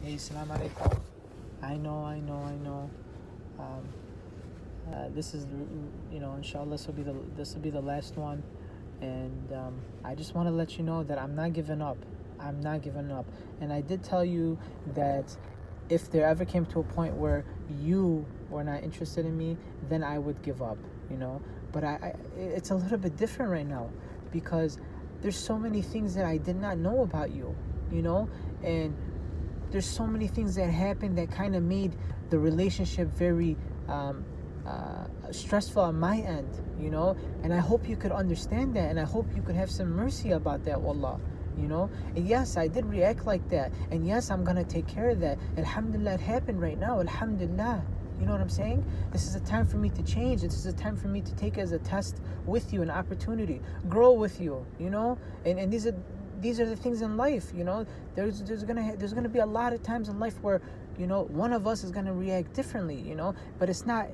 Hey, salam alaikum. I know. This is, inshallah, this will be the last one, and I just want to let you know that I'm not giving up. I'm not giving up, and I did tell you that if there ever came to a point where you were not interested in me, then I would give up. But it's a little bit different right now because there's so many things that I did not know about you, and there's so many things that happened that kind of made the relationship very stressful on my end, and I hope you could understand that, and I hope you could have some mercy about that, wallah. And yes, I did react like that, and yes, I'm gonna take care of that. Alhamdulillah, it happened right now. Alhamdulillah. You know what I'm saying? This is a time for me to change. This is a time for me to take it as a test with you, an opportunity, grow with you, and these are the things in life, there's gonna be a lot of times in life where one of us is gonna react differently, but it's not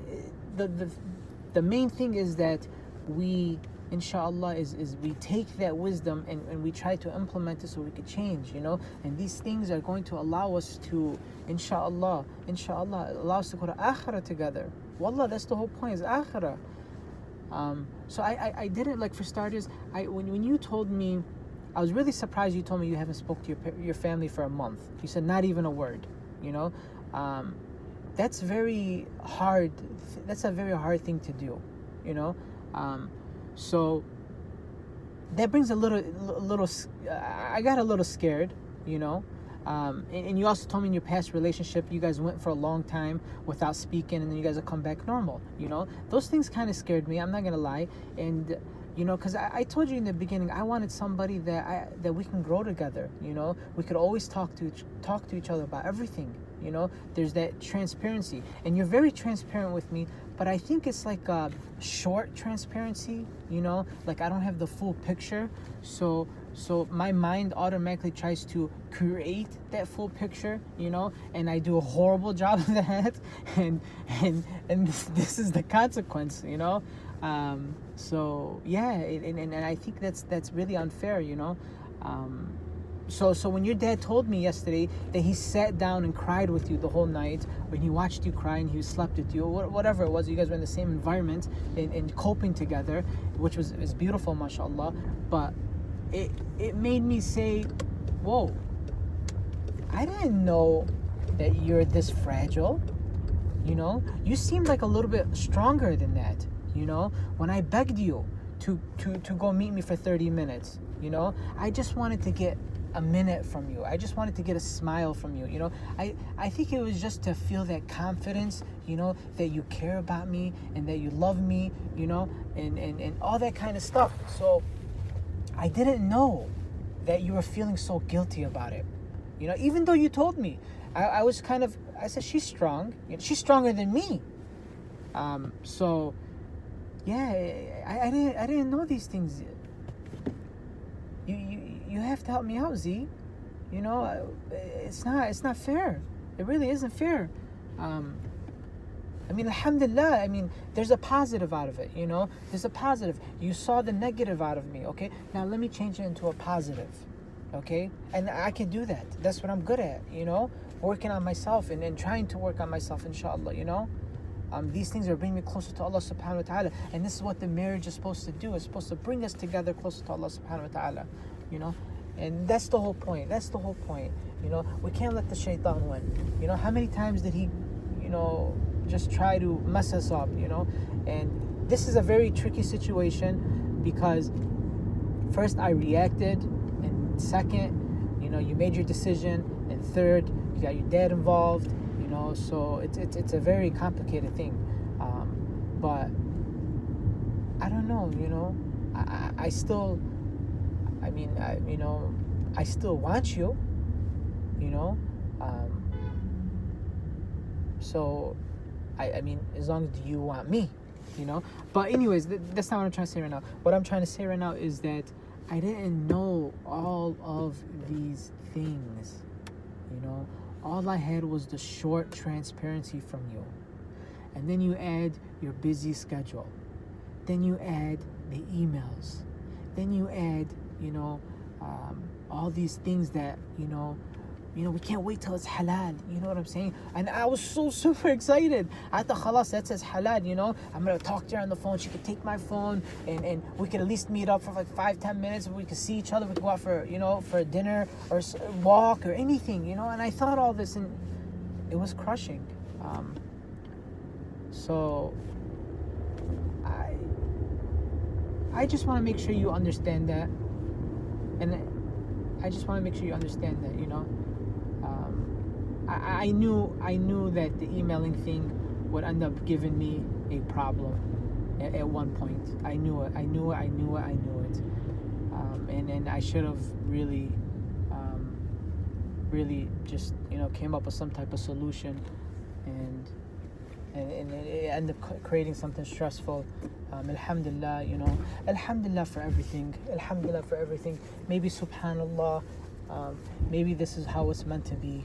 the main thing is that we, inshallah, is we take that wisdom and we try to implement it so we could change, and these things are going to allow us to, inshallah, allow us to go to akhira together. Wallah, that's the whole point, is akhira. So I didn't, like, for starters, when you told me, I was really surprised you told me you haven't spoke to your family for a month. You said not even a word, that's very hard. That's a very hard thing to do, so that brings a little, I got a little scared, and you also told me in your past relationship, you guys went for a long time without speaking, and then you guys will come back normal, those things kind of scared me, I'm not gonna lie. And because I told you in the beginning, I wanted somebody that we can grow together. We could always talk to each other about everything. There's that transparency, and you're very transparent with me. But I think it's like a short transparency. Like I don't have the full picture, so my mind automatically tries to create that full picture. And I do a horrible job of that, and this is the consequence. So yeah, and I think that's really unfair, So when your dad told me yesterday that he sat down and cried with you the whole night, when he watched you cry and he slept with you, whatever it was, you guys were in the same environment and coping together, which was beautiful, mashallah. But it made me say, whoa, I didn't know that you're this fragile. You seemed like a little bit stronger than that. When I begged you to go meet me for 30 minutes, I just wanted to get a minute from you. I just wanted to get a smile from you. I think it was just to feel that confidence, that you care about me and that you love me, and all that kind of stuff. So I didn't know that you were feeling so guilty about it. Even though you told me, I was kind of, I said, she's strong. She's stronger than me. So yeah, I didn't know these things. You have to help me out, Z. It's not fair. It really isn't fair. Alhamdulillah. There's a positive out of it. There's a positive. You saw the negative out of me. Okay, now let me change it into a positive. Okay, and I can do that. That's what I'm good at. Working on myself and trying to work on myself, inshallah. These things are bringing me closer to Allah subhanahu wa ta'ala, and this is what the marriage is supposed to do. It's supposed to bring us together closer to Allah subhanahu wa ta'ala, and that's the whole point. We can't let the shaitan win. How many times did he just try to mess us up, and this is a very tricky situation because first I reacted, and second, you made your decision, and third, you got your dad involved. So it's a very complicated thing, but I don't know. I still, I still want you. So as long as you want me, But anyways, that's not what I'm trying to say right now. What I'm trying to say right now is that I didn't know all of these things. All I had was the short transparency from you. And then you add your busy schedule. Then you add the emails. Then you add, all these things that, we can't wait till it's halal. You know what I'm saying? And I was so super excited. I thought, khalas, that says halal, I'm going to talk to her on the phone. She could take my phone and we could at least meet up for like 5-10 minutes. We could see each other. We could go out for, for dinner or walk or anything, And I thought all this, and it was crushing. So I just want to make sure you understand that. And I just want to make sure you understand that, I knew that the emailing thing would end up giving me a problem at one point. I knew it. And I should have really just, came up with some type of solution, and it ended up creating something stressful. Alhamdulillah, Alhamdulillah for everything. Alhamdulillah for everything. Maybe subhanallah, maybe this is how it's meant to be,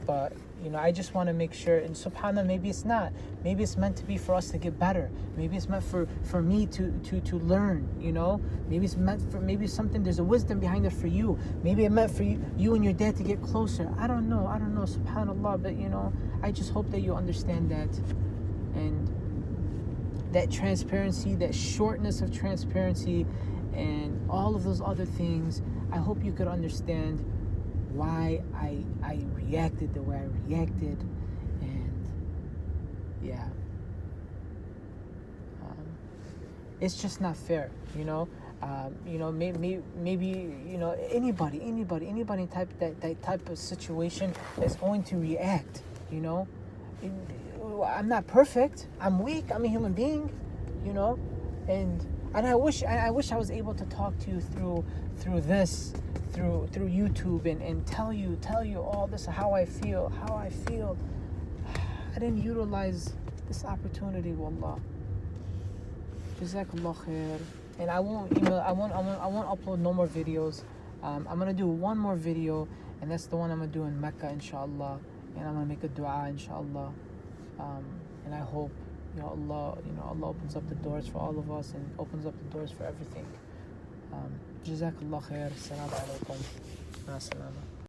But, I just want to make sure, and subhanallah, maybe it's not. Maybe it's meant to be for us to get better. Maybe it's meant for me to learn, Maybe it's meant for, maybe something, there's a wisdom behind it for you. Maybe it meant for you and your dad to get closer. I don't know, subhanallah, but, I just hope that you understand that. And that transparency, that shortness of transparency, and all of those other things, I hope you could understand why I reacted the way I reacted. And yeah, it's just not fair, maybe anybody that type of situation is going to react. I'm not perfect. I'm weak. I'm a human being, and I wish I was able to talk to you through this, through YouTube, and tell you all this, how I feel. I didn't utilize this opportunity, wallah. Jazakallah khair. And I won't upload no more videos. I'm gonna do one more video, and that's the one I'm gonna do in Mecca, inshallah. And I'm gonna make a dua, inshallah. And I hope, Allah opens up the doors for all of us, and opens up the doors for everything. Jazakallah khair. Assalamu alaikum. Ma salama.